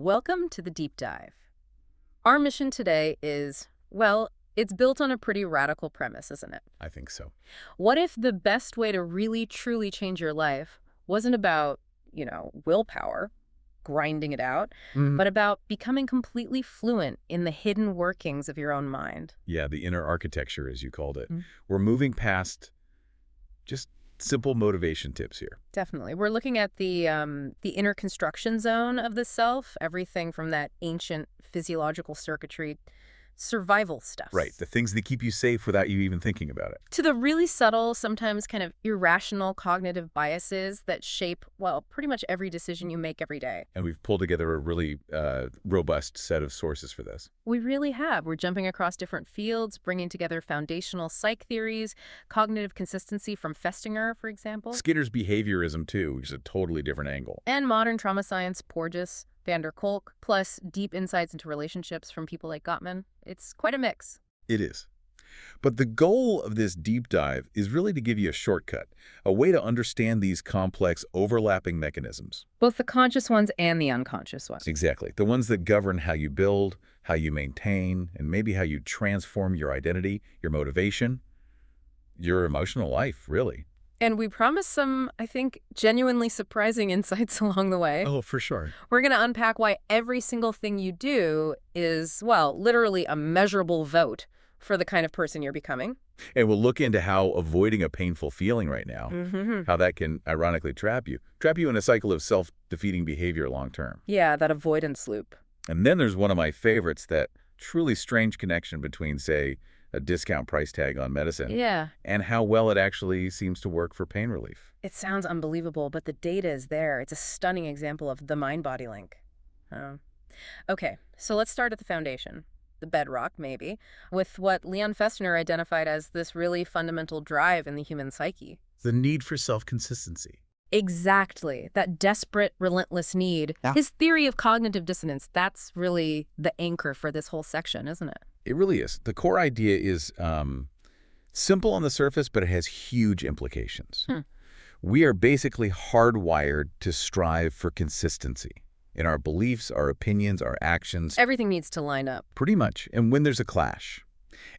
Welcome to the deep dive. Our mission today is, well, it's built on a pretty radical premise, isn't it? I think so. What if the best way to really, truly change your life wasn't about, willpower, grinding it out, Mhm. but about becoming completely fluent in the hidden workings of your own mind? Yeah, the inner architecture, as you called it. Mm. We're moving past just simple motivation tips here. Definitely. We're looking at the inner construction zone of the self, everything from that ancient physiological circuitry, survival stuff. Right, the things that keep you safe without you even thinking about it. To the really subtle, sometimes kind of irrational cognitive biases that shape, well, pretty much every decision you make every day. And we've pulled together a really robust set of sources for this. We really have. We're jumping across different fields, bringing together foundational psych theories, cognitive consistency from Festinger, for example, Skinner's behaviorism, too, which is a totally different angle. and modern trauma science, Porges, van der Kolk, plus deep insights into relationships from people like Gottman. It's quite a mix. It is. But the goal of this deep dive is really to give you a shortcut, a way to understand these complex overlapping mechanisms. Both the conscious ones and the unconscious ones. Exactly. The ones that govern how you build, how you maintain, and maybe how you transform your identity, your motivation, your emotional life, really. And we promise some, I think, genuinely surprising insights along the way. Oh, for sure. We're going to unpack why every single thing you do is, well, literally a measurable vote for the kind of person you're becoming. And we'll look into how avoiding a painful feeling right now, Mm-hmm. how that can ironically trap you in a cycle of self-defeating behavior long term. Yeah, that avoidance loop. And then there's one of my favorites, that truly strange connection between, say, a discount price tag on medicine Yeah, and how well it actually seems to work for pain relief. it sounds unbelievable, but the data is there. It's a stunning example of the mind-body link. Okay, so let's start at the foundation, the bedrock, maybe, with what Leon Festner identified as this really fundamental drive in the human psyche. The need for self-consistency. Exactly. That desperate, relentless need. Yeah. His theory of cognitive dissonance, that's really the anchor for this whole section, isn't it? It really is. The core idea is simple on the surface, but it has huge implications. We are basically hardwired to strive for consistency in our beliefs, our opinions, our actions, Everything needs to line up. pretty much. And when there's a clash,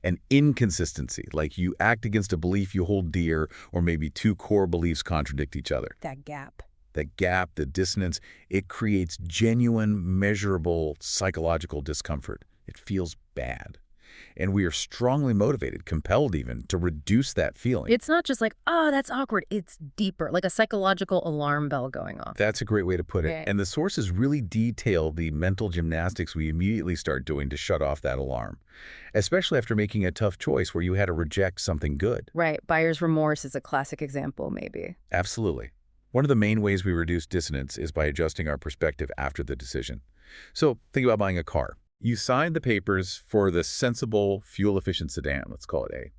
an inconsistency, like you act against a belief you hold dear, or maybe two core beliefs contradict each other, That gap. the gap, the dissonance, it creates genuine, measurable psychological discomfort. It feels bad. And we are strongly motivated, compelled even, to reduce that feeling. It's not just like, oh, that's awkward. It's deeper, like a psychological alarm bell going off. That's a great way to put it. Right. And the sources really detail the mental gymnastics we immediately start doing to shut off that alarm, especially after making a tough choice where you had to reject something good. Right. Buyer's remorse is a classic example, maybe. Absolutely. One of the main ways we reduce dissonance is by adjusting our perspective after the decision. So think about buying a car. You signed the papers for the sensible, fuel-efficient sedan, let's call it A,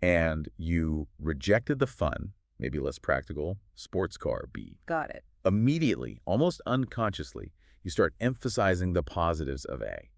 and you rejected the fun, maybe less practical, sports car, B. Got it. Immediately, almost unconsciously, you start emphasizing the positives of A.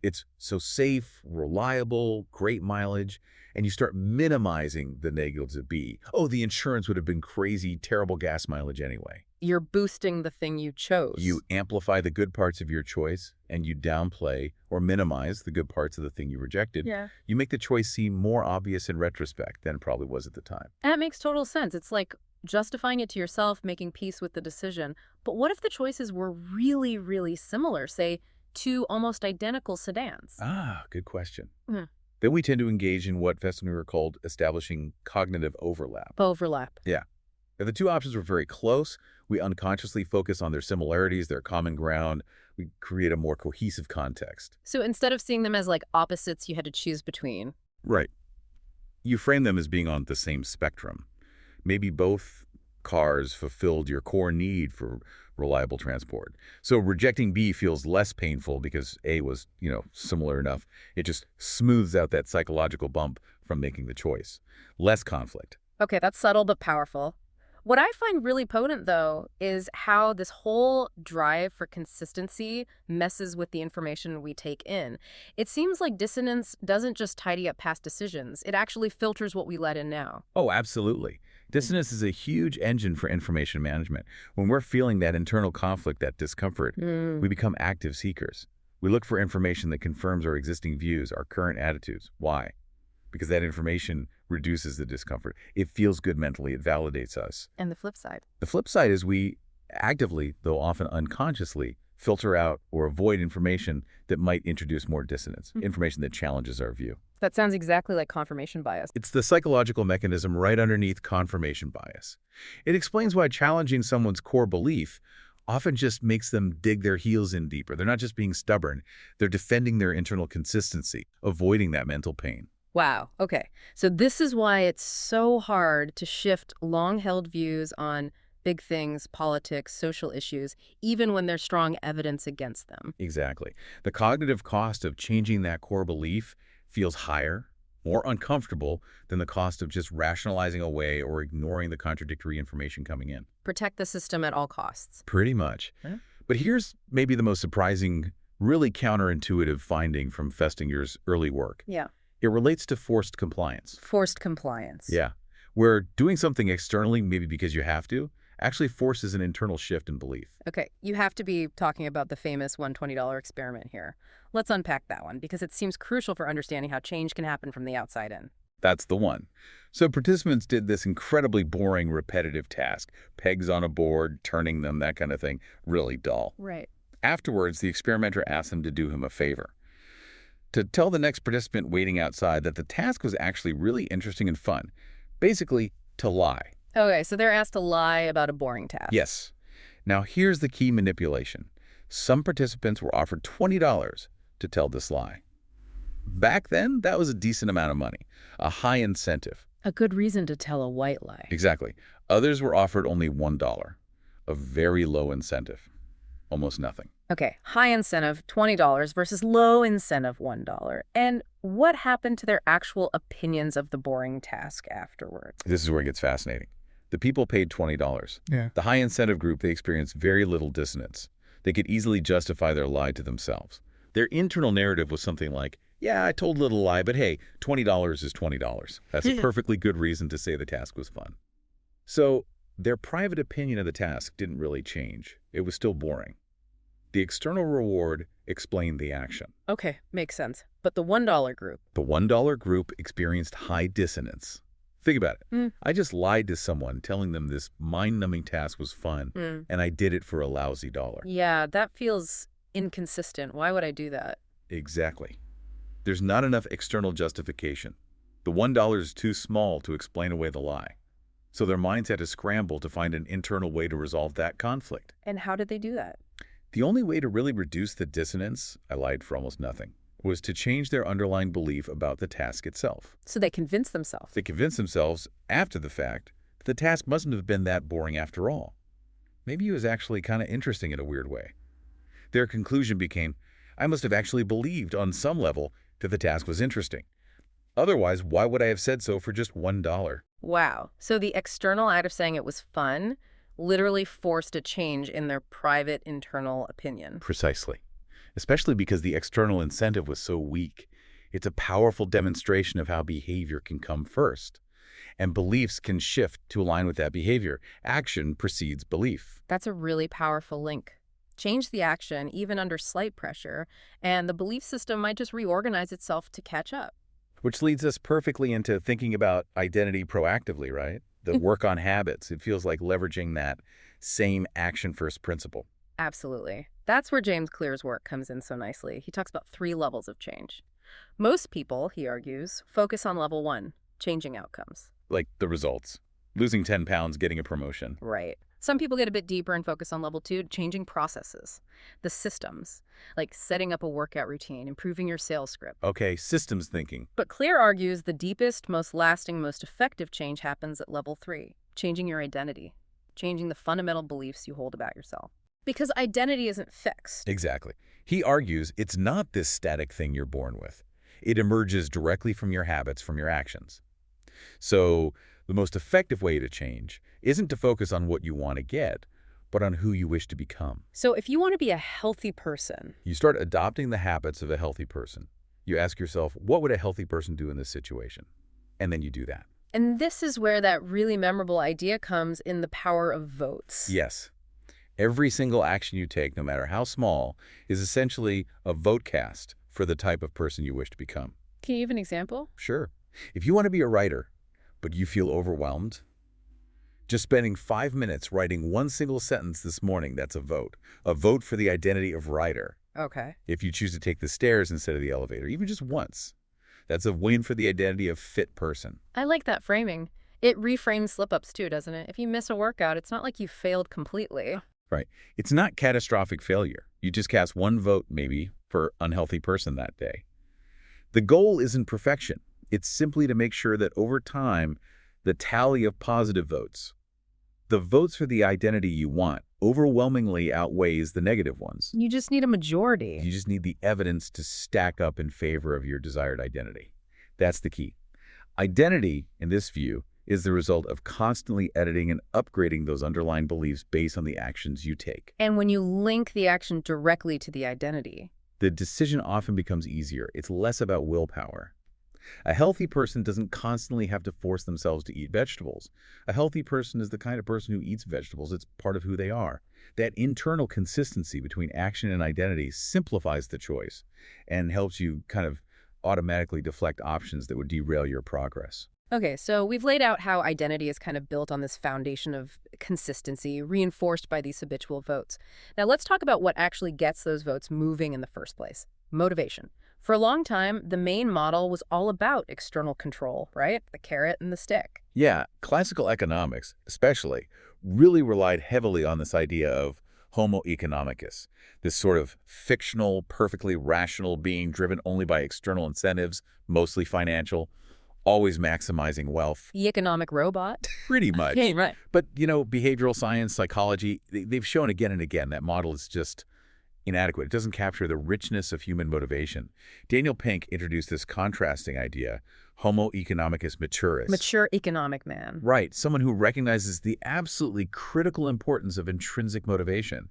It's so safe, reliable, great mileage, and you start minimizing the negatives of B. Oh, the insurance would have been crazy, terrible gas mileage anyway. You're boosting the thing you chose. You amplify the good parts of your choice, and you downplay or minimize the good parts of the thing you rejected. Yeah. You make the choice seem more obvious in retrospect than it probably was at the time. That makes total sense. It's like justifying it to yourself, making peace with the decision. But what if the choices were really, really similar, say, two almost identical sedans? Ah, good question. Mhm. Then we tend to engage in what Festinger called establishing cognitive overlap. Overlap. Yeah. If the two options were very close, we unconsciously focus on their similarities, their common ground. We create a more cohesive context. So instead of seeing them as like opposites you had to choose between. Right. You frame them as being on the same spectrum. Maybe both cars fulfilled your core need for reliable transport. So rejecting B feels less painful because A was, similar enough. It just smooths out that psychological bump from making the choice. Less conflict. Okay, that's subtle but powerful. What I find really potent, though, is how this whole drive for consistency messes with the information we take in. It seems like dissonance doesn't just tidy up past decisions. It actually filters what we let in now. Oh, absolutely. Dissonance is a huge engine for information management. When we're feeling that internal conflict, that discomfort, Mm. we become active seekers. We look for information that confirms our existing views, our current attitudes. Why? Because that information reduces the discomfort. It feels good mentally. It validates us. And the flip side. The flip side is we actively, though often unconsciously, filter out or avoid information that might introduce more dissonance, information that challenges our view. That sounds exactly like confirmation bias. It's the psychological mechanism right underneath confirmation bias. It explains why challenging someone's core belief often just makes them dig their heels in deeper. They're not just being stubborn. They're defending their internal consistency, avoiding that mental pain. Wow. Okay. So this is why it's so hard to shift long-held views on big things, politics, social issues, even when there's strong evidence against them. Exactly. The cognitive cost of changing that core belief feels higher, more uncomfortable than the cost of just rationalizing away or ignoring the contradictory information coming in. Protect the system at all costs. Pretty much. But here's maybe the most surprising, really counterintuitive finding from Festinger's early work. Yeah. It relates to forced compliance. Forced compliance. Yeah. Where doing something externally, maybe because you have to, actually forces an internal shift in belief. Okay, you have to be talking about the famous $120 experiment here. Let's unpack that one, because it seems crucial for understanding how change can happen from the outside in. That's the one. So participants did this incredibly boring, repetitive task. Pegs on a board, turning them, that kind of thing. Really dull. Right. Afterwards, the experimenter asked them to do him a favor. To tell the next participant waiting outside that the task was actually really interesting and fun. Basically, to lie. Okay, so they're asked to lie about a boring task. Yes. Now here's the key manipulation. Some participants were offered $20 to tell this lie. Back then, that was a decent amount of money, a high incentive. A good reason to tell a white lie. Exactly. Others were offered only $1, a very low incentive, almost nothing. Okay, high incentive, $20 versus low incentive, $1. And what happened to their actual opinions of the boring task afterwards? This is where it gets fascinating. The people paid $20. Yeah. The high incentive group, they experienced very little dissonance. They could easily justify their lie to themselves. Their internal narrative was something like, yeah, I told a little lie, but hey, $20 is $20. That's a perfectly good reason to say the task was fun. So their private opinion of the task didn't really change. It was still boring. The external reward explained the action. Okay, makes sense. But the $1 group? The $1 group experienced high dissonance. Think about it. I just lied to someone, telling them this mind-numbing task was fun, and I did it for a lousy dollar. Yeah, that feels inconsistent. Why would I do that? Exactly. There's not enough external justification. The $1 is too small to explain away the lie. So their minds had to scramble to find an internal way to resolve that conflict. And how did they do that? The only way to really reduce the dissonance, I lied for almost nothing, was to change their underlying belief about the task itself. So they convinced themselves. They convinced themselves, after the fact, that the task mustn't have been that boring after all. Maybe it was actually kind of interesting in a weird way. Their conclusion became, I must have actually believed on some level that the task was interesting. Otherwise, why would I have said so for just $1? Wow. So the external act of saying it was fun literally forced a change in their private internal opinion. Precisely. Especially because the external incentive was so weak. It's a powerful demonstration of how behavior can come first. And beliefs can shift to align with that behavior. Action precedes belief. That's a really powerful link. Change the action, even under slight pressure, and the belief system might just reorganize itself to catch up. Which leads us perfectly into thinking about identity proactively, right? The work on habits. It feels like leveraging that same action-first principle. Absolutely. That's where James Clear's work comes in so nicely. He talks about 3 levels of change. Most people, he argues, focus on level 1, changing outcomes. Like the results. Losing 10 pounds, getting a promotion. Right. Some people get a bit deeper and focus on level 2, changing processes, the systems, like setting up a workout routine, improving your sales script. Okay, systems thinking. But Clear argues the deepest, most lasting, most effective change happens at level 3, changing your identity, changing the fundamental beliefs you hold about yourself. Because identity isn't fixed. Exactly. He argues it's not this static thing you're born with. It emerges directly from your habits, from your actions. So the most effective way to change isn't to focus on what you want to get, but on who you wish to become. So if you want to be a healthy person, You start adopting the habits of a healthy person. You ask yourself, what would a healthy person do in this situation? And then you do that. And this is where that really memorable idea comes in the power of votes. Yes. Every single action you take, no matter how small, is essentially a vote cast for the type of person you wish to become. Can you give an example? Sure. If you want to be a writer, but you feel overwhelmed, just spending 5 minutes writing one single sentence this morning, that's a vote. A vote for the identity of writer. Okay. If you choose to take the stairs instead of the elevator, even just once, that's a win for the identity of fit person. I like that framing. It reframes slip-ups too, doesn't it? If you miss a workout, it's not like you failed completely. Right. It's not catastrophic failure. You just cast one vote, maybe, for unhealthy person that day. The goal isn't perfection. It's simply to make sure that over time, the tally of positive votes, the votes for the identity you want, overwhelmingly outweighs the negative ones. You just need a majority. You just need the evidence to stack up in favor of your desired identity. That's the key. Identity, in this view, is the result of constantly editing and upgrading those underlying beliefs based on the actions you take. And when you link the action directly to the identity. The decision often becomes easier. It's less about willpower. A healthy person doesn't constantly have to force themselves to eat vegetables. A healthy person is the kind of person who eats vegetables. It's part of who they are. That internal consistency between action and identity simplifies the choice and helps you kind of automatically deflect options that would derail your progress. Okay, so we've laid out how identity is kind of built on this foundation of consistency, reinforced by these habitual votes. Now let's talk about what actually gets those votes moving in the first place. Motivation. For a long time, the main model was all about external control, right? The carrot and the stick. Yeah, classical economics, especially, really relied heavily on this idea of homo economicus, this sort of fictional, perfectly rational being driven only by external incentives, mostly financial, always maximizing wealth. The economic robot. Pretty much. Yeah, right. But, behavioral science, psychology, they've shown again and again that model is just inadequate. It doesn't capture the richness of human motivation. Daniel Pink introduced this contrasting idea, homo economicus maturis. Mature economic man. Right, someone who recognizes the absolutely critical importance of intrinsic motivation.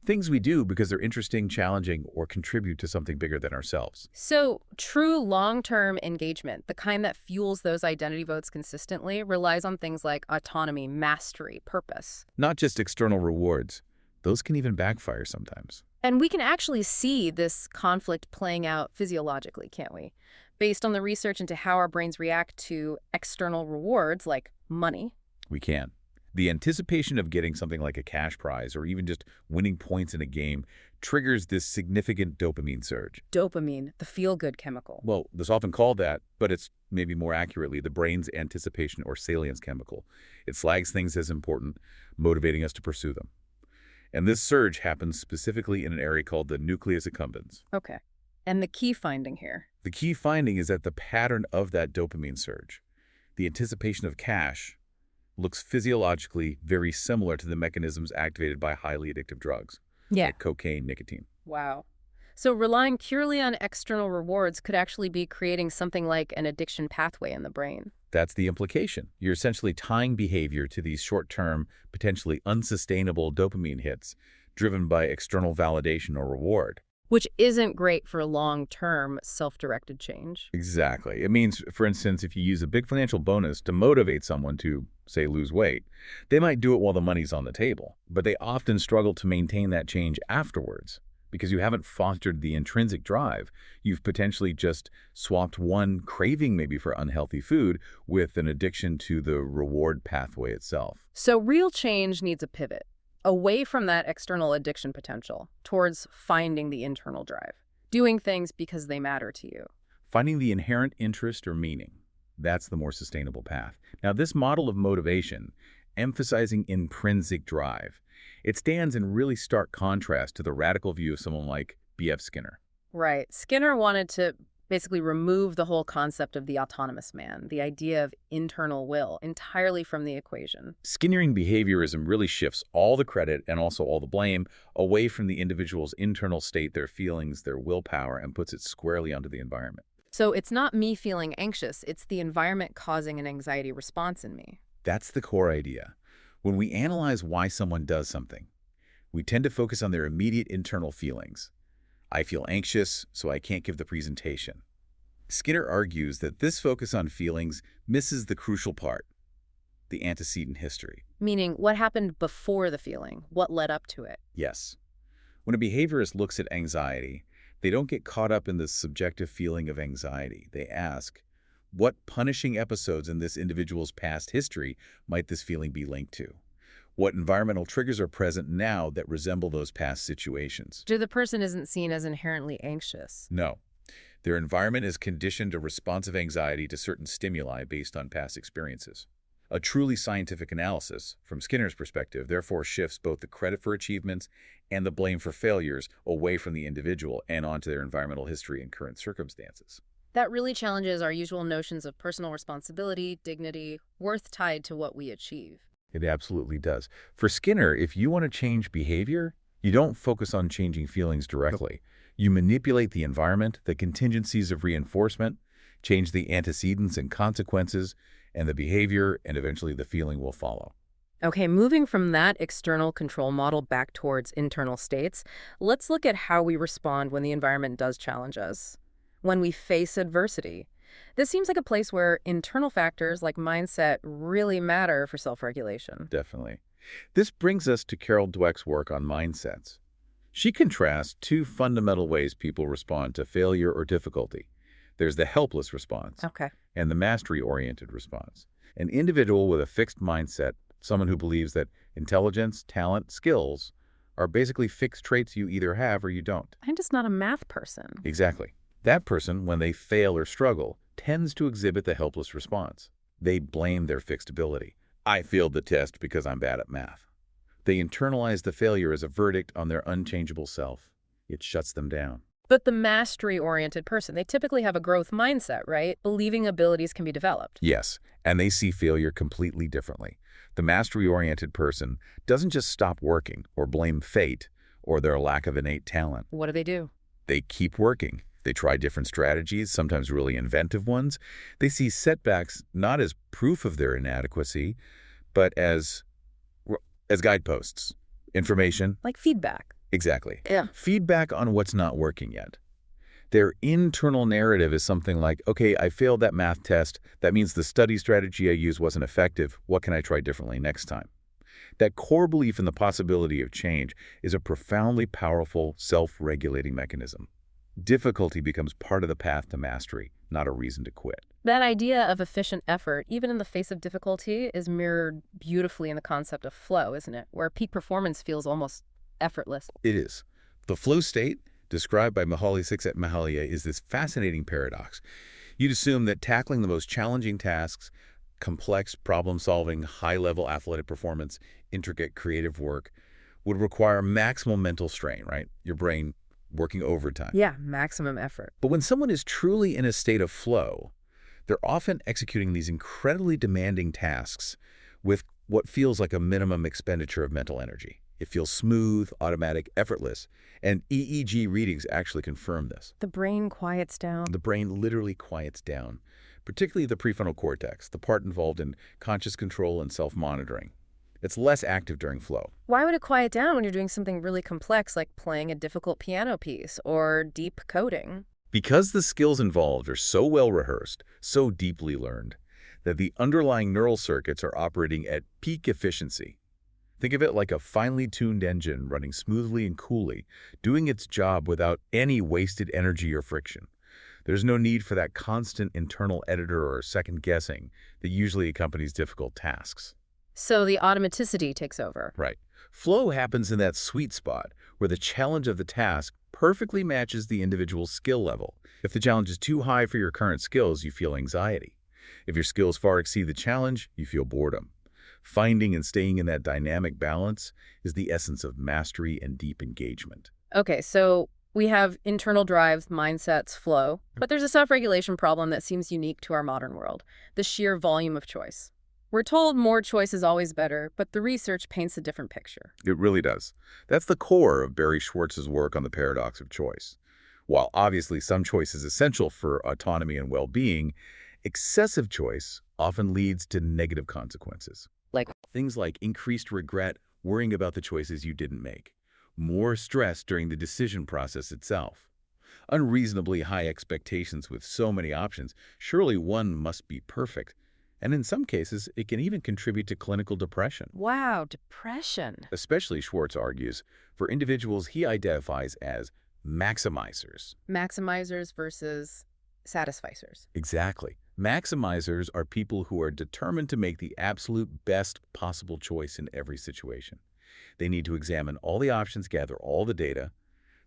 Things we do because they're interesting, challenging, or contribute to something bigger than ourselves. So true long-term engagement, the kind that fuels those identity votes consistently, relies on things like autonomy, mastery, purpose. Not just external rewards. Those can even backfire sometimes. And we can actually see this conflict playing out physiologically, can't we? Based on the research into how our brains react to external rewards like money. We can. The anticipation of getting something like a cash prize or even just winning points in a game triggers this significant dopamine surge. Dopamine, the feel-good chemical. Well, it's often called that, but it's maybe more accurately the brain's anticipation or salience chemical. It flags things as important, motivating us to pursue them. And this surge happens specifically in an area called the nucleus accumbens. Okay. And the key finding here? The key finding is that the pattern of that dopamine surge, the anticipation of cash, looks physiologically very similar to the mechanisms activated by highly addictive drugs, like cocaine, nicotine. Wow. So relying purely on external rewards could actually be creating something like an addiction pathway in the brain. That's the implication. You're essentially tying behavior to these short-term, potentially unsustainable dopamine hits driven by external validation or reward. Which isn't great for long-term self-directed change. Exactly. It means, for instance, if you use a big financial bonus to motivate someone to, say, lose weight, they might do it while the money's on the table, but they often struggle to maintain that change afterwards. Because you haven't fostered the intrinsic drive, you've potentially just swapped one craving maybe for unhealthy food with an addiction to the reward pathway itself. So real change needs a pivot, away from that external addiction potential, towards finding the internal drive, doing things because they matter to you. Finding the inherent interest or meaning, that's the more sustainable path. Now, this model of motivation, emphasizing intrinsic drive, it stands in really stark contrast to the radical view of someone like B.F. Skinner. Right. Skinner wanted to basically remove the whole concept of the autonomous man, the idea of internal will, entirely from the equation. Skinnerian behaviorism really shifts all the credit and also all the blame away from the individual's internal state, their feelings, their willpower, and puts it squarely onto the environment. So it's not me feeling anxious, it's the environment causing an anxiety response in me. That's the core idea. When we analyze why someone does something, we tend to focus on their immediate internal feelings. I feel anxious, so I can't give the presentation. Skinner argues that this focus on feelings misses the crucial part, the antecedent history. Meaning, what happened before the feeling? What led up to it? Yes. When a behaviorist looks at anxiety, they don't get caught up in the subjective feeling of anxiety. They ask, what punishing episodes in this individual's past history might this feeling be linked to? What environmental triggers are present now that resemble those past situations? So the person isn't seen as inherently anxious. No. Their environment is conditioned to responsive anxiety to certain stimuli based on past experiences. A truly scientific analysis, from Skinner's perspective, therefore shifts both the credit for achievements and the blame for failures away from the individual and onto their environmental history and current circumstances. That really challenges our usual notions of personal responsibility, dignity, worth tied to what we achieve. It absolutely does. For Skinner, if you want to change behavior, you don't focus on changing feelings directly. You manipulate the environment, the contingencies of reinforcement, change the antecedents and consequences, and the behavior and eventually the feeling will follow. Okay, moving from that external control model back towards internal states, let's look at how we respond when the environment does challenge us. When we face adversity. This seems like a place where internal factors like mindset really matter for self-regulation. Definitely. This brings us to Carol Dweck's work on mindsets. She contrasts two fundamental ways people respond to failure or difficulty. There's the helpless response Okay. and the mastery-oriented response. An individual with a fixed mindset, someone who believes that intelligence, talent, skills are basically fixed traits you either have or you don't. I'm just not a math person. Exactly. That person, when they fail or struggle, tends to exhibit the helpless response. They blame their fixed ability. I failed the test because I'm bad at math. They internalize the failure as a verdict on their unchangeable self. It shuts them down. But the mastery-oriented person, they typically have a growth mindset, right? Believing abilities can be developed. Yes, and they see failure completely differently. The mastery-oriented person doesn't just stop working or blame fate or their lack of innate talent. What do? They keep working. They try different strategies, sometimes really inventive ones. They see setbacks not as proof of their inadequacy, but as guideposts, information. Like feedback. Exactly. Yeah. Feedback on what's not working yet. Their internal narrative is something like, okay, I failed that math test. That means the study strategy I used wasn't effective. What can I try differently next time? That core belief in the possibility of change is a profoundly powerful self-regulating mechanism. Difficulty becomes part of the path to mastery, not a reason to quit. That idea of efficient effort, even in the face of difficulty, is mirrored beautifully in the concept of flow, isn't it? Where peak performance feels almost effortless. It is. The flow state, described by Mihaly Csikszentmihalyi, is this fascinating paradox. You'd assume that tackling the most challenging tasks, complex problem-solving, high-level athletic performance, intricate creative work, would require maximum mental strain, right? Your brain working overtime. Yeah, maximum effort. But when someone is truly in a state of flow, they're often executing these incredibly demanding tasks with what feels like a minimum expenditure of mental energy. It feels smooth, automatic, effortless, and EEG readings actually confirm this. The brain quiets down. The brain literally quiets down, particularly the prefrontal cortex, the part involved in conscious control and self-monitoring. It's less active during flow. Why would it quiet down when you're doing something really complex like playing a difficult piano piece or deep coding? Because the skills involved are so well rehearsed, so deeply learned, that the underlying neural circuits are operating at peak efficiency. Think of it like a finely tuned engine running smoothly and coolly, doing its job without any wasted energy or friction. There's no need for that constant internal editor or second guessing that usually accompanies difficult tasks. So the automaticity takes over. Right. Flow happens in that sweet spot where the challenge of the task perfectly matches the individual's skill level. If the challenge is too high for your current skills, you feel anxiety. If your skills far exceed the challenge, you feel boredom. Finding and staying in that dynamic balance is the essence of mastery and deep engagement. Okay, so we have internal drives, mindsets, flow, but there's a self-regulation problem that seems unique to our modern world, the sheer volume of choice. We're told more choice is always better, but the research paints a different picture. It really does. That's the core of Barry Schwartz's work on the paradox of choice. While obviously some choice is essential for autonomy and well-being, excessive choice often leads to negative consequences. Like, Things like increased regret, worrying about the choices you didn't make, more stress during the decision process itself. Unreasonably high expectations with so many options, surely one must be perfect. And in some cases, it can even contribute to clinical depression. Wow, depression. Especially, Schwartz argues, for individuals he identifies as maximizers. Maximizers versus satisficers. Exactly. Maximizers are people who are determined to make the absolute best possible choice in every situation. They need to examine all the options, gather all the data.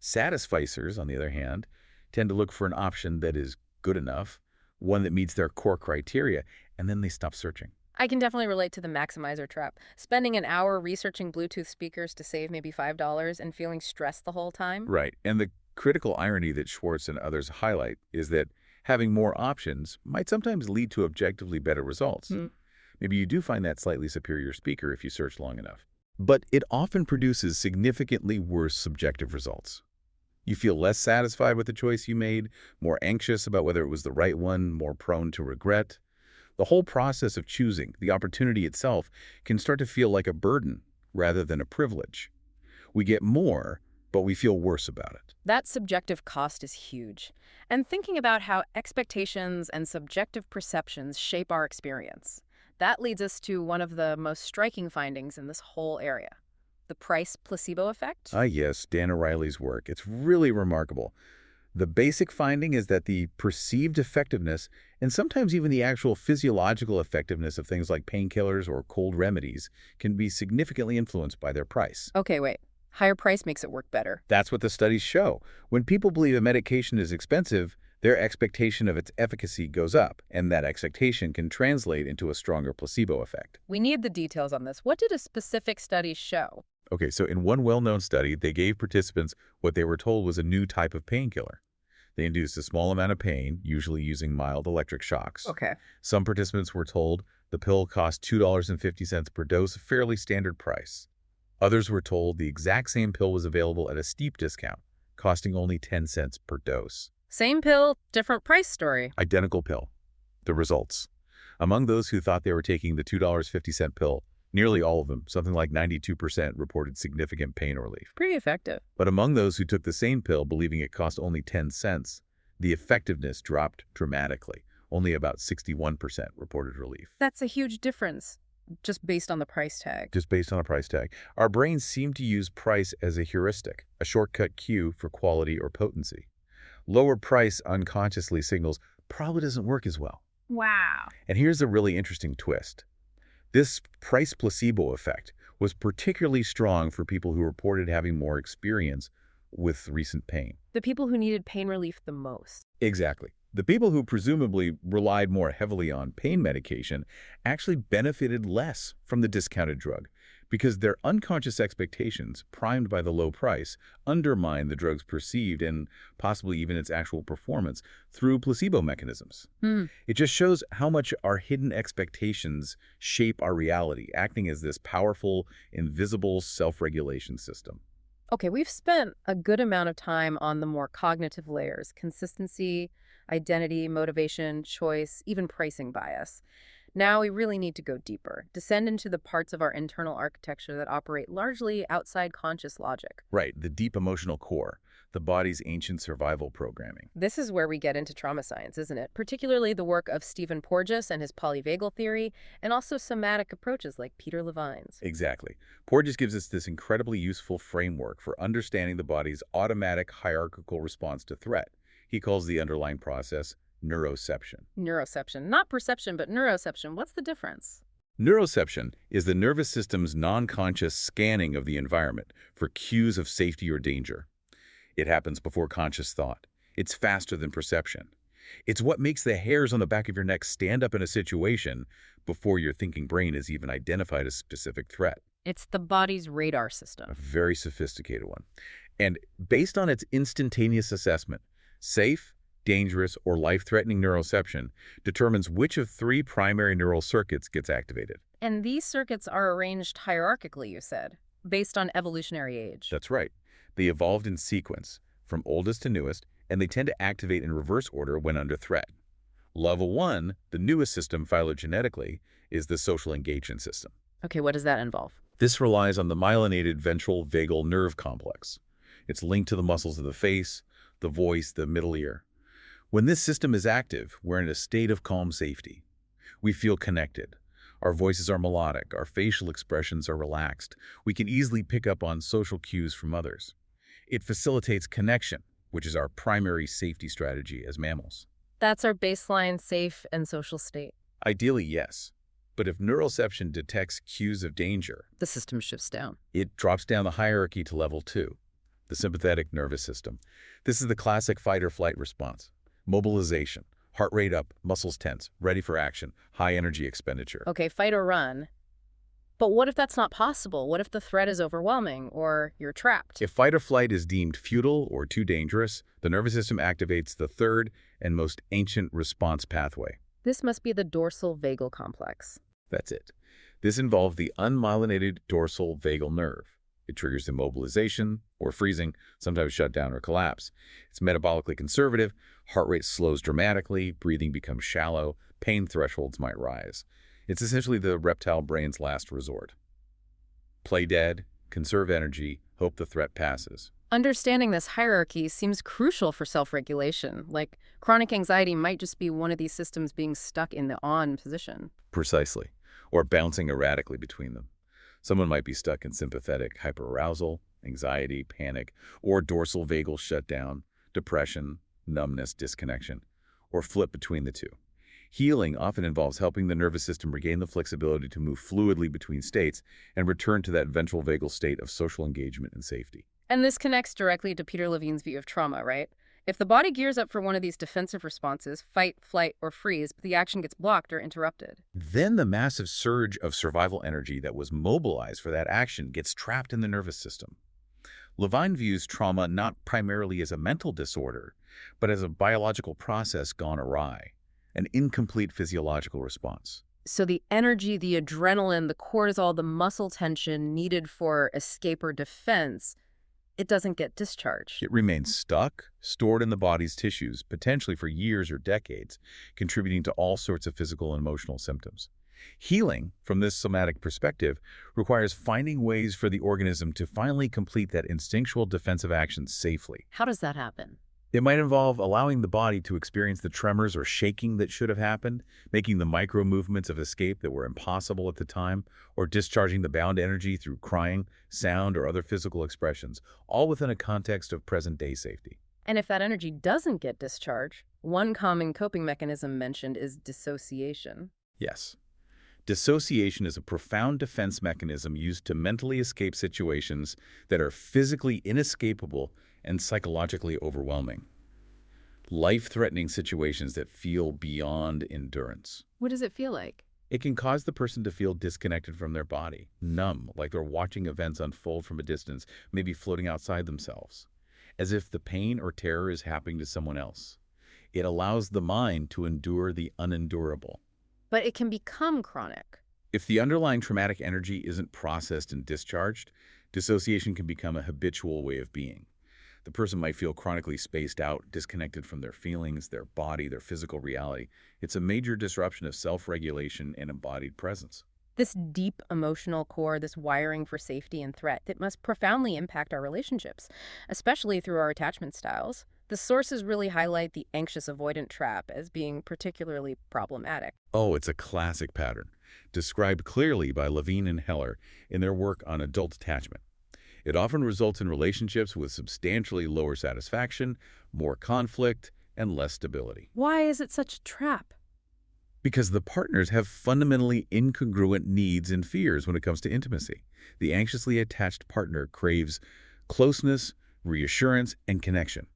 Satisficers, on the other hand, tend to look for an option that is good enough, one that meets their core criteria, and then they stop searching. I can definitely relate to the maximizer trap. Spending an hour researching Bluetooth speakers to save maybe $5 and feeling stressed the whole time. Right. And the critical irony that Schwartz and others highlight is that having more options might sometimes lead to objectively better results. Maybe you do find that slightly superior speaker if you search long enough. But it often produces significantly worse subjective results. You feel less satisfied with the choice you made, more anxious about whether it was the right one, more prone to regret. The whole process of choosing, the opportunity itself, can start to feel like a burden rather than a privilege. We get more, but we feel worse about it. That subjective cost is huge. And thinking about how expectations and subjective perceptions shape our experience. That leads us to one of the most striking findings in this whole area, the price placebo effect. Ah, yes, Dan O'Reilly's work. It's really remarkable. The basic finding is that the perceived effectiveness, and sometimes even the actual physiological effectiveness of things like painkillers or cold remedies, can be significantly influenced by their price. Okay, wait. Higher price makes it work better. That's what the studies show. When people believe a medication is expensive, their expectation of its efficacy goes up, and that expectation can translate into a stronger placebo effect. We need the details on this. What did a specific study show? Okay, so in one well-known study, they gave participants what they were told was a new type of painkiller. They induced a small amount of pain, usually using mild electric shocks. Okay. Some participants were told the pill cost $2.50 per dose, a fairly standard price. Others were told the exact same pill was available at a steep discount, costing only 10 cents per dose. Same pill, different price story. Identical pill. The results. Among those who thought they were taking the $2.50 pill, nearly all of them, something like 92%, reported significant pain relief. Pretty effective. But among those who took the same pill, believing it cost only 10 cents, the effectiveness dropped dramatically. Only about 61% reported relief. That's a huge difference, just based on the price tag. Just based on a price tag. Our brains seem to use price as a heuristic, a shortcut cue for quality or potency. Lower price unconsciously signals probably doesn't work as well. Wow. And here's a really interesting twist. This price placebo effect was particularly strong for people who reported having more experience with recent pain. The people who needed pain relief the most. Exactly. The people who presumably relied more heavily on pain medication actually benefited less from the discounted drug because their unconscious expectations, primed by the low price, undermine the drug's perceived and possibly even its actual performance through placebo mechanisms. It just shows how much our hidden expectations shape our reality, acting as this powerful, invisible self-regulation system. Okay, we've spent a good amount of time on the more cognitive layers, consistency, identity, motivation, choice, even pricing bias. Now we really need to go deeper, descend into the parts of our internal architecture that operate largely outside conscious logic. Right, the deep emotional core, the body's ancient survival programming. This is where we get into trauma science, isn't it? Particularly the work of Stephen Porges and his polyvagal theory, and also somatic approaches like Peter Levine's. Exactly. Porges gives us this incredibly useful framework for understanding the body's automatic hierarchical response to threat. He calls the underlying process neuroception. Neuroception. Not perception, but neuroception. What's the difference? Neuroception is the nervous system's non-conscious scanning of the environment for cues of safety or danger. It happens before conscious thought. It's faster than perception. It's what makes the hairs on the back of your neck stand up in a situation before your thinking brain has even identified a specific threat. It's the body's radar system. A very sophisticated one. And based on its instantaneous assessment, safe, dangerous, or life-threatening neuroception determines which of three primary neural circuits gets activated. And these circuits are arranged hierarchically, you said, based on evolutionary age. That's right. They evolved in sequence, from oldest to newest, and they tend to activate in reverse order when under threat. Level 1, the newest system phylogenetically, is the social engagement system. Okay, what does that involve? This relies on the myelinated ventral vagal nerve complex. It's linked to the muscles of the face, the voice, the middle ear. When this system is active, we're in a state of calm safety. We feel connected. Our voices are melodic. Our facial expressions are relaxed. We can easily pick up on social cues from others. It facilitates connection, which is our primary safety strategy as mammals. That's our baseline safe and social state. Ideally, yes. But if neuroception detects cues of danger, The system shifts down. it drops down the hierarchy to level 2, the sympathetic nervous system. This is the classic fight-or-flight response. Mobilization, heart rate up, muscles tense, ready for action, high energy expenditure. Okay, fight or run. But what if that's not possible? What if the threat is overwhelming or you're trapped? If fight or flight is deemed futile or too dangerous, the nervous system activates the third and most ancient response pathway. This must be the dorsal vagal complex. That's it. This involves the unmyelinated dorsal vagal nerve. It triggers immobilization or freezing, sometimes shutdown or collapse. It's metabolically conservative, heart rate slows dramatically, breathing becomes shallow, pain thresholds might rise. It's essentially the reptile brain's last resort. Play dead, conserve energy, hope the threat passes. Understanding this hierarchy seems crucial for self-regulation. Like, chronic anxiety might just be one of these systems being stuck in the on position. Precisely. Or bouncing erratically between them. Someone might be stuck in sympathetic hyperarousal, anxiety, panic, or dorsal vagal shutdown, depression, numbness, disconnection, or flip between the two. Healing often involves helping the nervous system regain the flexibility to move fluidly between states and return to that ventral vagal state of social engagement and safety. And this connects directly to Peter Levine's view of trauma, right? If the body gears up for one of these defensive responses, fight, flight, or freeze, but the action gets blocked or interrupted, Then the massive surge of survival energy that was mobilized for that action gets trapped in the nervous system. Levine views trauma not primarily as a mental disorder, but as a biological process gone awry, an incomplete physiological response. so the energy, the adrenaline, the cortisol, the muscle tension needed for escape or defense, it doesn't get discharged. It remains stuck, stored in the body's tissues, potentially for years or decades, contributing to all sorts of physical and emotional symptoms. Healing, from this somatic perspective, requires finding ways for the organism to finally complete that instinctual defensive action safely. How does that happen? It might involve allowing the body to experience the tremors or shaking that should have happened, making the micro movements of escape that were impossible at the time, or discharging the bound energy through crying, sound, or other physical expressions, all within a context of present-day safety. And if that energy doesn't get discharged, one common coping mechanism mentioned is dissociation. Yes. Dissociation is a profound defense mechanism used to mentally escape situations that are physically inescapable and psychologically overwhelming. Life-threatening situations that feel beyond endurance. What does it feel like? It can cause the person to feel disconnected from their body, numb, like they're watching events unfold from a distance, maybe floating outside themselves, as if the pain or terror is happening to someone else. It allows the mind to endure the unendurable. But it can become chronic. If the underlying traumatic energy isn't processed and discharged, dissociation can become a habitual way of being. The person might feel chronically spaced out, disconnected from their feelings, their body, their physical reality. It's a major disruption of self-regulation and embodied presence. This deep emotional core, this wiring for safety and threat, that must profoundly impact our relationships, especially through our attachment styles. The sources really highlight the anxious avoidant trap as being particularly problematic. Oh, it's a classic pattern, described clearly by Levine and Heller in their work on adult attachment. It often results in relationships with substantially lower satisfaction, more conflict, and less stability. Why is it such a trap? Because the partners have fundamentally incongruent needs and fears when it comes to intimacy. The anxiously attached partner craves closeness, reassurance, and connection.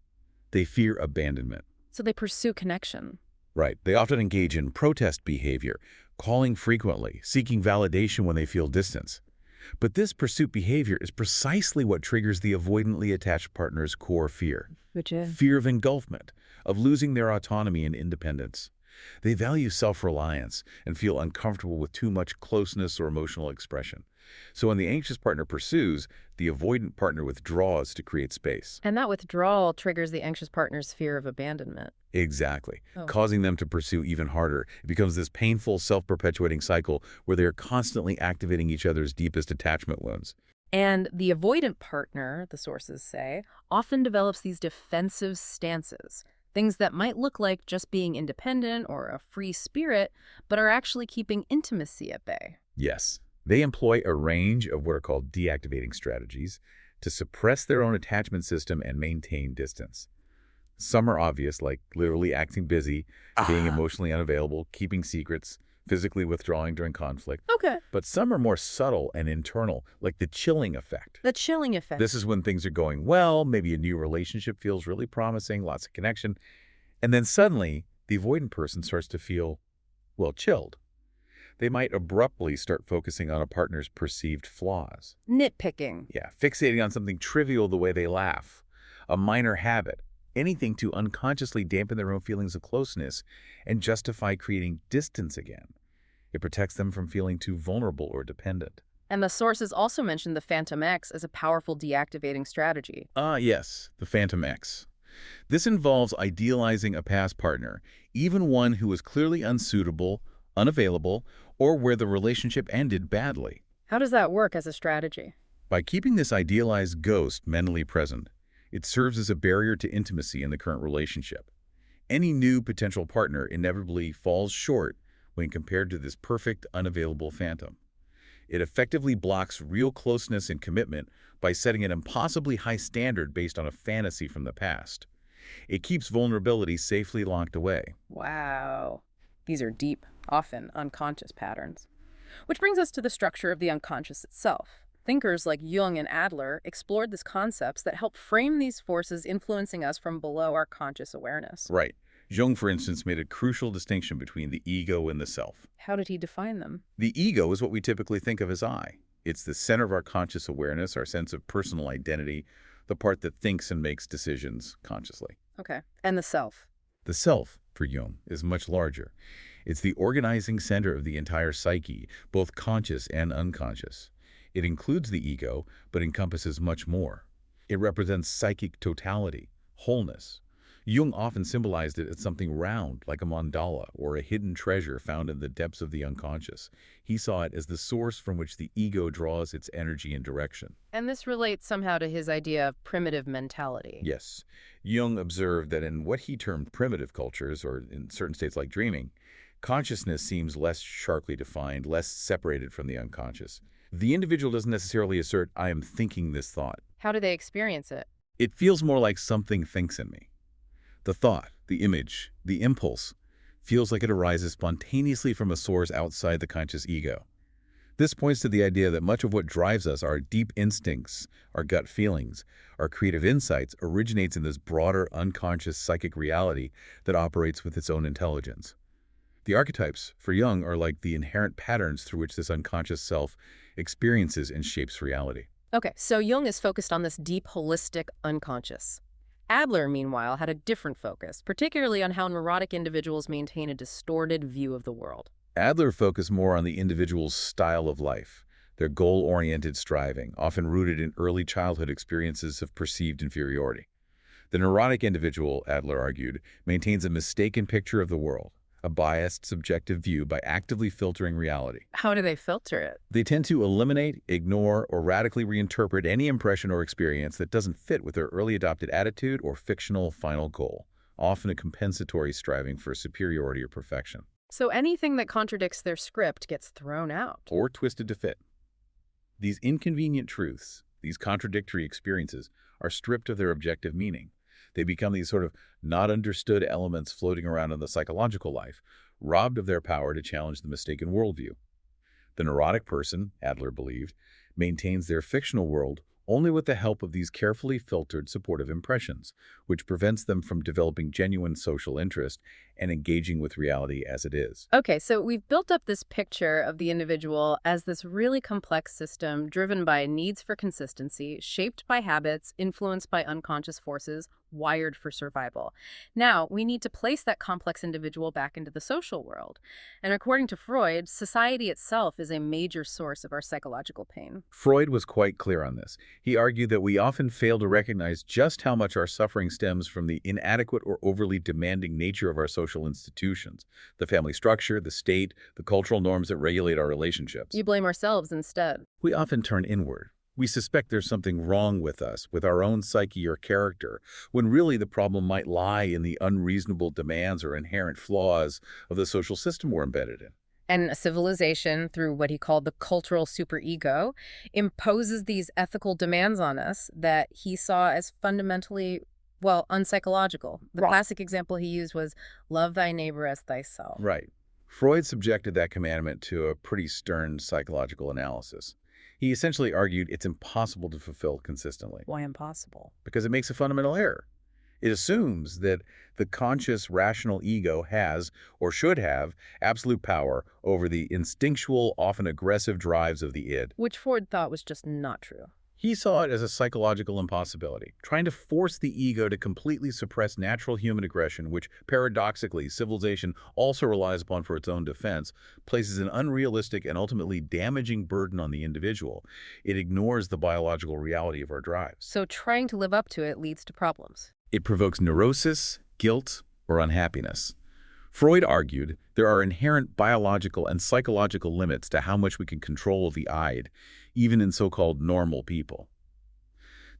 They fear abandonment. So they pursue connection. Right. They often engage in protest behavior, calling frequently, seeking validation when they feel distance. But this pursuit behavior is precisely what triggers the avoidantly attached partner's core fear. Which is? Fear of engulfment, of losing their autonomy and independence. They value self-reliance and feel uncomfortable with too much closeness or emotional expression. So when the anxious partner pursues, the avoidant partner withdraws to create space. And that withdrawal triggers the anxious partner's fear of abandonment. Exactly, Oh. causing them to pursue even harder. It becomes this painful, self-perpetuating cycle where they are constantly activating each other's deepest attachment wounds. And the avoidant partner, the sources say, often develops these defensive stances, things that might look like just being independent or a free spirit, but are actually keeping intimacy at bay. Yes, they employ a range of what are called deactivating strategies to suppress their own attachment system and maintain distance. Some are obvious, like literally acting busy, being emotionally unavailable, keeping secrets, physically withdrawing during conflict. Okay. But some are more subtle and internal, like the chilling effect. The chilling effect. This is when things are going well, maybe a new relationship feels really promising, lots of connection, and then suddenly the avoidant person starts to feel, well, chilled. They might abruptly start focusing on a partner's perceived flaws. Nitpicking. Yeah, fixating on something trivial the way they laugh, a minor habit, anything to unconsciously dampen their own feelings of closeness and justify creating distance again. It protects them from feeling too vulnerable or dependent. And the sources also mentioned the Phantom X as a powerful deactivating strategy. Yes, the Phantom X. This involves idealizing a past partner, even one who was clearly unsuitable, unavailable, or where the relationship ended badly. How does that work as a strategy? By keeping this idealized ghost mentally present, it serves as a barrier to intimacy in the current relationship. Any new potential partner inevitably falls short when compared to this perfect, unavailable phantom. It effectively blocks real closeness and commitment by setting an impossibly high standard based on a fantasy from the past. It keeps vulnerability safely locked away. Wow. These are deep, often unconscious patterns. Which brings us to the structure of the unconscious itself. Thinkers like Jung and Adler explored these concepts that help frame these forces influencing us from below our conscious awareness. Right. Jung, for instance, made a crucial distinction between the ego and the self. How did he define them? The ego is what we typically think of as I. It's the center of our conscious awareness, our sense of personal identity, the part that thinks and makes decisions consciously. Okay. And the self? The self, for Jung, is much larger. It's the organizing center of the entire psyche, both conscious and unconscious. It includes the ego, but encompasses much more. It represents psychic totality, wholeness. Jung often symbolized it as something round, like a mandala or a hidden treasure found in the depths of the unconscious. He saw it as the source from which the ego draws its energy and direction. And this relates somehow to his idea of primitive mentality. Yes. Jung observed that in what he termed primitive cultures, or in certain states like dreaming, consciousness seems less sharply defined, less separated from the unconscious. The individual doesn't necessarily assert, I am thinking this thought. How do they experience it? It feels more like something thinks in me. The thought, the image, the impulse feels like it arises spontaneously from a source outside the conscious ego. This points to the idea that much of what drives us, our deep instincts, our gut feelings, our creative insights, originates in this broader, unconscious psychic reality that operates with its own intelligence. The archetypes, for Jung, are like the inherent patterns through which this unconscious self experiences and shapes reality. Okay, so Jung is focused on this deep, holistic unconscious. Adler, meanwhile, had a different focus, particularly on how neurotic individuals maintain a distorted view of the world. Adler focused more on the individual's style of life, their goal-oriented striving, often rooted in early childhood experiences of perceived inferiority. The neurotic individual, Adler argued, maintains a mistaken picture of the world, a biased, subjective view by actively filtering reality. How do they filter it? They tend to eliminate, ignore, or radically reinterpret any impression or experience that doesn't fit with their early adopted attitude or fictional final goal, often a compensatory striving for superiority or perfection. So anything that contradicts their script gets thrown out. Or twisted to fit. These inconvenient truths, these contradictory experiences, are stripped of their objective meaning. They become these sort of not understood elements floating around in the psychological life, robbed of their power to challenge the mistaken worldview. The neurotic person, Adler believed, maintains their fictional world only with the help of these carefully filtered supportive impressions, which prevents them from developing genuine social interest and engaging with reality as it is. Okay, so we've built up this picture of the individual as this really complex system driven by needs for consistency, shaped by habits, influenced by unconscious forces, wired for survival. Now, we need to place that complex individual back into the social world. And according to Freud, society itself is a major source of our psychological pain. Freud was quite clear on this. He argued that we often fail to recognize just how much our suffering stems from the inadequate or overly demanding nature of our social institutions, the family structure, the state, the cultural norms that regulate our relationships. You blame ourselves instead. We often turn inward, We suspect there's something wrong with us, with our own psyche or character, when really the problem might lie in the unreasonable demands or inherent flaws of the social system we're embedded in. And a civilization, through what he called the cultural superego, imposes these ethical demands on us that he saw as fundamentally, well, unpsychological. The Right. classic example he used was love thy neighbor as thyself. Right. Freud subjected that commandment to a pretty stern psychological analysis. He essentially argued it's impossible to fulfill consistently Why impossible? because it makes a fundamental error. It assumes that the conscious, rational ego has, or should have, absolute power over the instinctual, often aggressive drives of the id. Which Ford thought was just not true. He saw it as a psychological impossibility, trying to force the ego to completely suppress natural human aggression, which, paradoxically, civilization also relies upon for its own defense, places an unrealistic and ultimately damaging burden on the individual. It ignores the biological reality of our drives. So trying to live up to it leads to problems. It provokes neurosis, guilt, or unhappiness. Freud argued there are inherent biological and psychological limits to how much we can control the id, even in so-called normal people.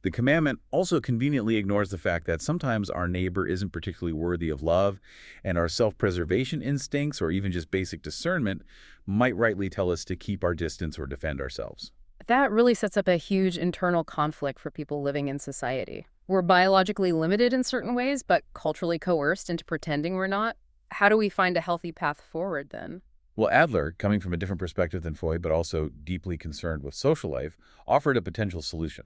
The commandment also conveniently ignores the fact that sometimes our neighbor isn't particularly worthy of love, and our self-preservation instincts or even just basic discernment might rightly tell us to keep our distance or defend ourselves. That really sets up a huge internal conflict for people living in society. We're biologically limited in certain ways, but culturally coerced into pretending we're not. How do we find a healthy path forward then? Well, Adler, coming from a different perspective than Freud, but also deeply concerned with social life, offered a potential solution: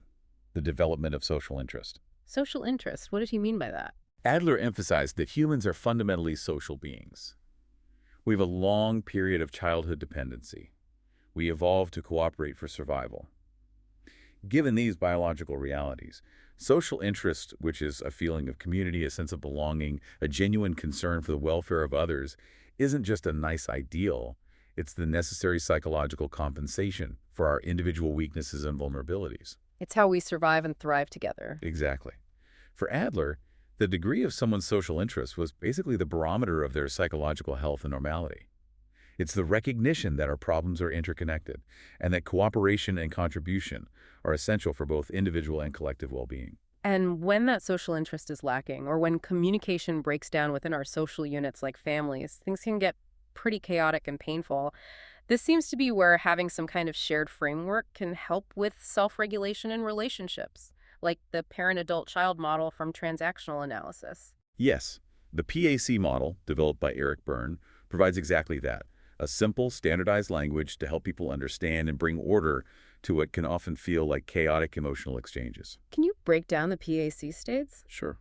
the development of social interest. Social interest, what did he mean by that? Adler emphasized that humans are fundamentally social beings. We have a long period of childhood dependency. We evolved to cooperate for survival. Given these biological realities, social interest, which is a feeling of community, a sense of belonging, a genuine concern for the welfare of others, isn't just a nice ideal. It's the necessary psychological compensation for our individual weaknesses and vulnerabilities. It's how we survive and thrive together. Exactly. For Adler, the degree of someone's social interest was basically the barometer of their psychological health and normality. It's the recognition that our problems are interconnected and that cooperation and contribution are essential for both individual and collective well-being. And when that social interest is lacking, or when communication breaks down within our social units like families, things can get pretty chaotic and painful. This seems to be where having some kind of shared framework can help with self-regulation in relationships, like the parent-adult-child model from transactional analysis. Yes, the PAC model, developed by Eric Berne, provides exactly that: a simple, standardized language to help people understand and bring order to what can often feel like chaotic emotional exchanges. Can you break down the PAC states? Sure.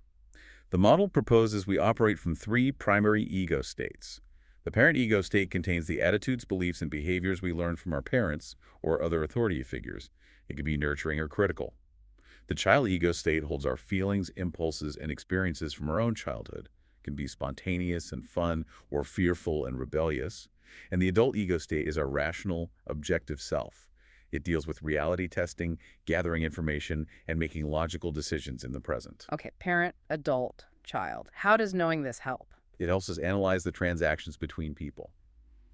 The model proposes we operate from three primary ego states. The parent ego state contains the attitudes, beliefs, and behaviors we learn from our parents or other authority figures. It can be nurturing or critical. The child ego state holds our feelings, impulses, and experiences from our own childhood. It can be spontaneous and fun or fearful and rebellious. And the adult ego state is our rational, objective self. It deals with reality testing, gathering information, and making logical decisions in the present. Okay, parent, adult, child. How does knowing this help? It helps us analyze the transactions between people.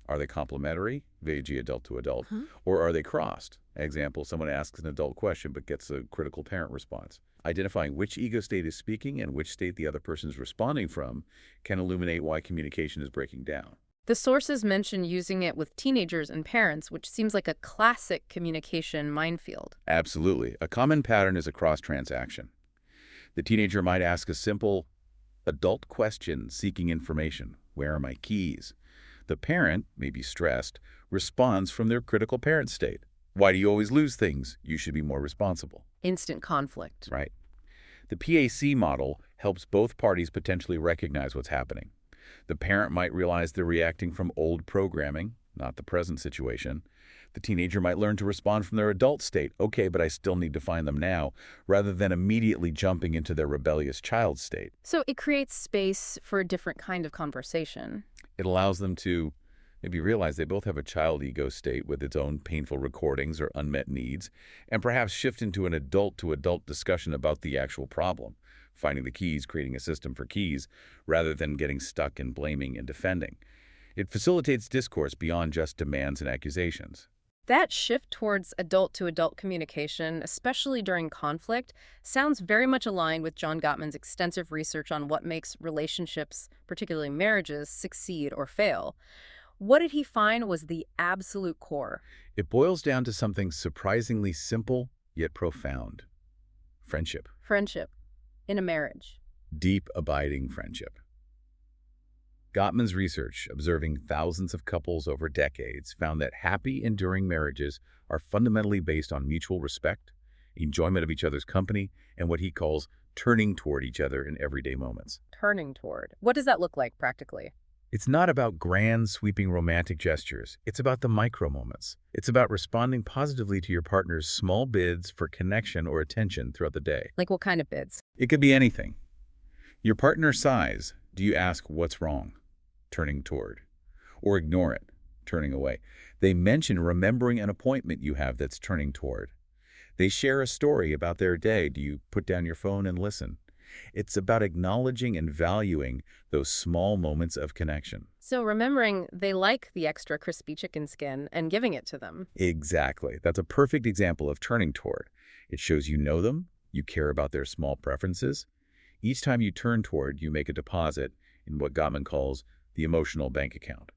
Are they complementary, v.g. adult to adult, or are they crossed? Example, someone asks an adult question but gets a critical parent response. Identifying which ego state is speaking and which state the other person is responding from can illuminate why communication is breaking down. The sources mention using it with teenagers and parents, which seems like a classic communication minefield. Absolutely. A common pattern is a cross-transaction. The teenager might ask a simple adult question seeking information. Where are my keys? The parent, maybe stressed, responds from their critical parent state. Why do you always lose things? You should be more responsible. Instant conflict. Right. The PAC model helps both parties potentially recognize what's happening. The parent might realize they're reacting from old programming, not the present situation. The teenager might learn to respond from their adult state, okay, but I still need to find them now, rather than immediately jumping into their rebellious child state. So it creates space for a different kind of conversation. It allows them to maybe realize they both have a child ego state with its own painful recordings or unmet needs, and perhaps shift into an adult-to-adult discussion about the actual problem, finding the keys, creating a system for keys, rather than getting stuck in blaming and defending. It facilitates discourse beyond just demands and accusations. That shift towards adult-to-adult communication, especially during conflict, sounds very much aligned with John Gottman's extensive research on what makes relationships, particularly marriages, succeed or fail. What did he find was the absolute core? It boils down to something surprisingly simple yet profound. Friendship. Friendship in a marriage. Deep, abiding friendship. Gottman's research, observing thousands of couples over decades, found that happy, enduring marriages are fundamentally based on mutual respect, enjoyment of each other's company, and what he calls turning toward each other in everyday moments. Turning toward. What does that look like practically? It's not about grand, sweeping romantic gestures. It's about the micro moments. It's about responding positively to your partner's small bids for connection or attention throughout the day. Like what kind of bids? It could be anything. Your partner sighs. Do you ask what's wrong? Turning toward. Or ignore it, turning away. They mention remembering an appointment you have that's turning toward. They share a story about their day. Do you put down your phone and listen? It's about acknowledging and valuing those small moments of connection. So remembering they like the extra crispy chicken skin and giving it to them. Exactly. That's a perfect example of turning toward. It shows you know them, you care about their small preferences. Each time you turn toward, you make a deposit in what Gottman calls the emotional bank account.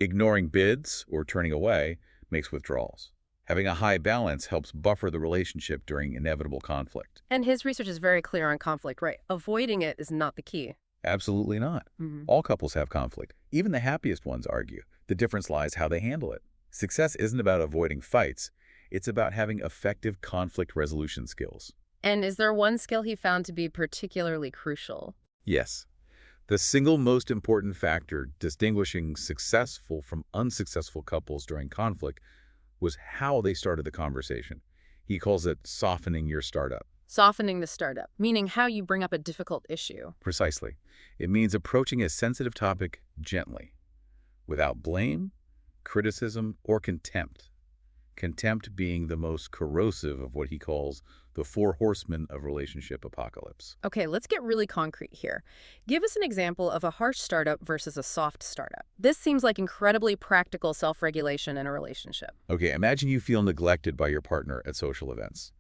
Ignoring bids or turning away makes withdrawals. Having a high balance helps buffer the relationship during inevitable conflict. And his research is very clear on conflict, right? Avoiding it is not the key. Absolutely not. All couples have conflict. Even the happiest ones argue. The difference lies how they handle it. Success isn't about avoiding fights. It's about having effective conflict resolution skills. And is there one skill he found to be particularly crucial? Yes. The single most important factor distinguishing successful from unsuccessful couples during conflict was how they started the conversation. He calls it softening your startup. Softening the startup, meaning how you bring up a difficult issue. Precisely. It means approaching a sensitive topic gently, without blame, criticism, or contempt. Contempt being the most corrosive of what he calls the four horsemen of relationship apocalypse. Okay, let's get really concrete here. Give us an example of a harsh startup versus a soft startup. This seems like incredibly practical self-regulation in a relationship. Okay, imagine you feel neglected by your partner at social events.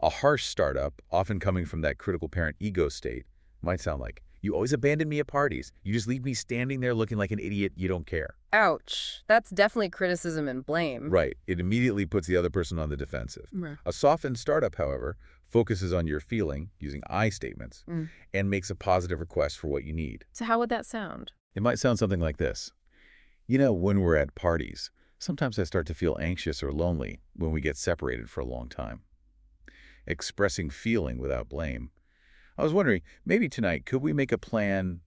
A harsh startup, often coming from that critical parent ego state, might sound like, you always abandon me at parties. You just leave me standing there looking like an idiot. You don't care. Ouch. That's definitely criticism and blame. Right. It immediately puts the other person on the defensive. Right. A softened startup, however, focuses on your feeling, using I statements, and makes a positive request for what you need. So how would that sound? It might sound something like this. You know, when we're at parties, sometimes I start to feel anxious or lonely when we get separated for a long time. Expressing feeling without blame. I was wondering, maybe tonight, could we make a plan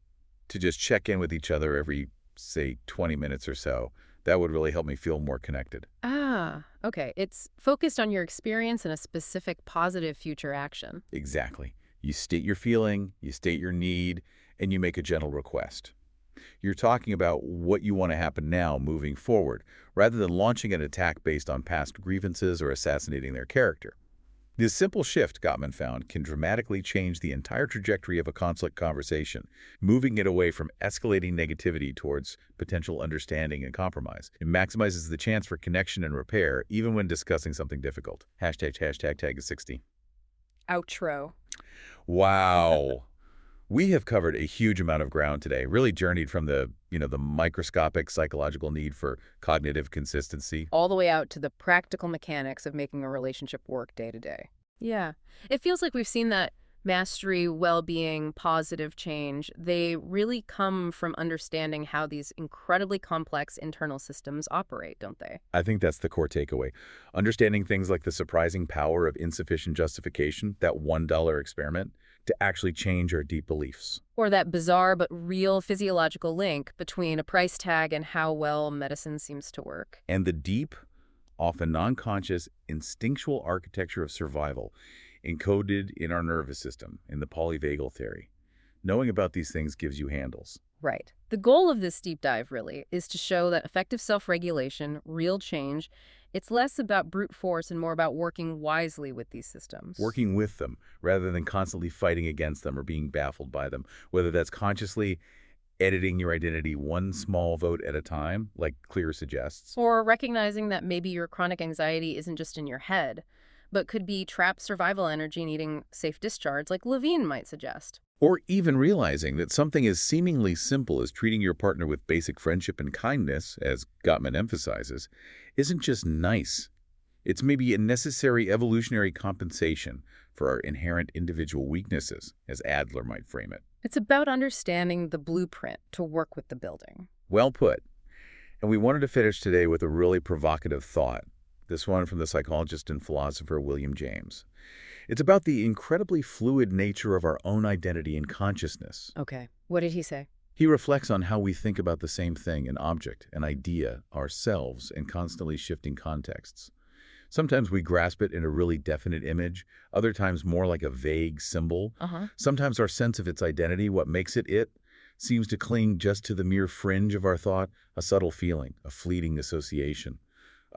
to just check in with each other every, say, 20 minutes or so? That would really help me feel more connected. Ah, okay. It's focused on your experience and a specific positive future action. Exactly. You state your feeling, you state your need, and you make a gentle request. You're talking about what you want to happen now moving forward, rather than launching an attack based on past grievances or assassinating their character. This simple shift, Gottman found, can dramatically change the entire trajectory of a conflict conversation, moving it away from escalating negativity towards potential understanding and compromise. It maximizes the chance for connection and repair, even when discussing something difficult. Hashtag is 60. Outro. Wow. We have covered a huge amount of ground today, really journeyed from the microscopic psychological need for cognitive consistency. All the way out to the practical mechanics of making a relationship work day to day. Yeah. It feels like we've seen that mastery, well-being, positive change, they really come from understanding how these incredibly complex internal systems operate, don't they? I think that's the core takeaway. Understanding things like the surprising power of insufficient justification, that $1 experiment, to actually change our deep beliefs. Or that bizarre but real physiological link between a price tag and how well medicine seems to work. And the deep, often non-conscious, instinctual architecture of survival encoded in our nervous system, in the polyvagal theory. Knowing about these things gives you handles. Right. The goal of this deep dive, really, is to show that effective self-regulation, real change, it's less about brute force and more about working wisely with these systems. Working with them, rather than constantly fighting against them or being baffled by them, whether that's consciously editing your identity one small vote at a time, like Clear suggests. Or recognizing that maybe your chronic anxiety isn't just in your head, but could be trapped survival energy needing safe discharge, like Levine might suggest. Or even realizing that something as seemingly simple as treating your partner with basic friendship and kindness, as Gottman emphasizes, isn't just nice. It's maybe a necessary evolutionary compensation for our inherent individual weaknesses, as Adler might frame it. It's about understanding the blueprint to work with the building. Well put. And we wanted to finish today with a really provocative thought, this one from the psychologist and philosopher William James. It's about the incredibly fluid nature of our own identity and consciousness. Okay, what did he say? He reflects on how we think about the same thing, an object, an idea, ourselves, in constantly shifting contexts. Sometimes we grasp it in a really definite image, other times more like a vague symbol. Uh-huh. Sometimes our sense of its identity, what makes it, seems to cling just to the mere fringe of our thought, a subtle feeling, a fleeting association.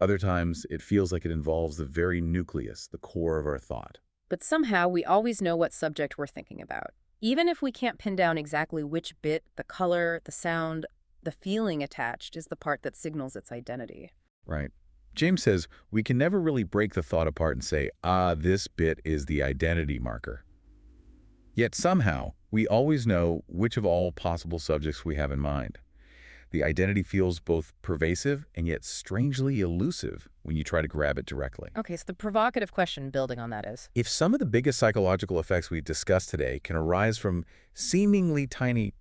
Other times, it feels like it involves the very nucleus, the core of our thought. But somehow we always know what subject we're thinking about. Even if we can't pin down exactly which bit, the color, the sound, the feeling attached is the part that signals its identity. Right. James says we can never really break the thought apart and say, this bit is the identity marker. Yet somehow, we always know which of all possible subjects we have in mind. The identity feels both pervasive and yet strangely elusive when you try to grab it directly. Okay, so the provocative question building on that is, If some of the biggest psychological effects we discussed today can arise from seemingly tiny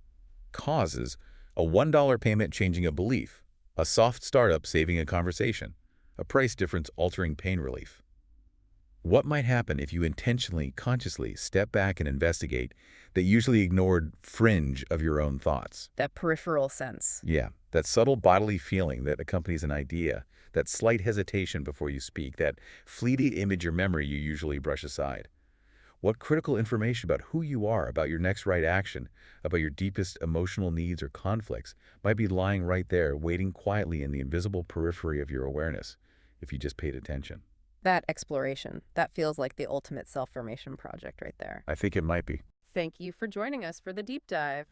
causes, a $1 payment changing a belief, a soft startup saving a conversation, a price difference altering pain relief, what might happen if you intentionally, consciously step back and investigate the usually ignored fringe of your own thoughts? that peripheral sense. Yeah, that subtle bodily feeling that accompanies an idea, that slight hesitation before you speak, that fleeting image or memory you usually brush aside. What critical information about who you are, about your next right action, about your deepest emotional needs or conflicts might be lying right there, waiting quietly in the invisible periphery of your awareness, if you just paid attention? That exploration, that feels like the ultimate self-formation project right there. I think it might be. Thank you for joining us for the deep dive.